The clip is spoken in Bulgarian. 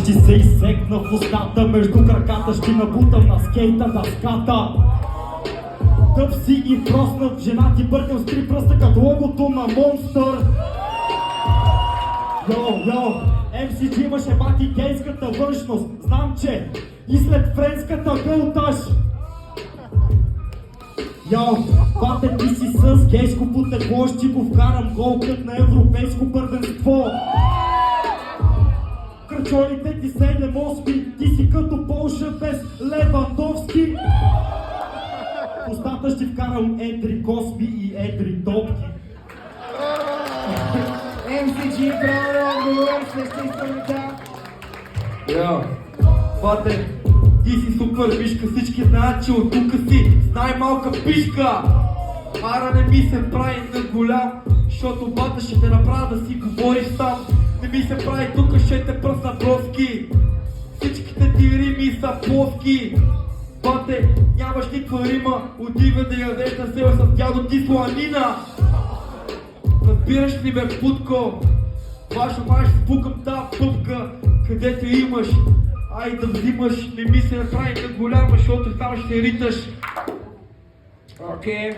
Ще се изсекна в устата, между краката ще набутам на скейта дъската. Тъп си и проснат, жена ти бъркам с 3 пръста като логото на Монстър. Йо, MCG имаше бати гейската външност. Знам, че и след френската гълташ. Йо, бате ти си с гейско потекло, ще го вкарам голкът на европейско първенство. Кръчолите ти са лемоски, ти си като Полша без Левандовски. В устата ще вкарам едри косми и едри топки. MCG, право отговор, следващия изпълнител. Йо, бате, ти си супер вишка, всички знаят, че от тука си с най-малка пишка. Ара не ми се прави на голям, защото бата ще те направя да си говориш сам. Не ми се прави тука, ще те пръсна броски. Всичките ти рими са плоски. Бате, нямаш никаква рима, отива да ядеш на себе с дядо ти сланина. Разбираш ли бе, путко? Ваша май ще спукам тази пъпка, където имаш. Ай да взимаш, не ми се направи на голяма, защото само ще риташ. Окей.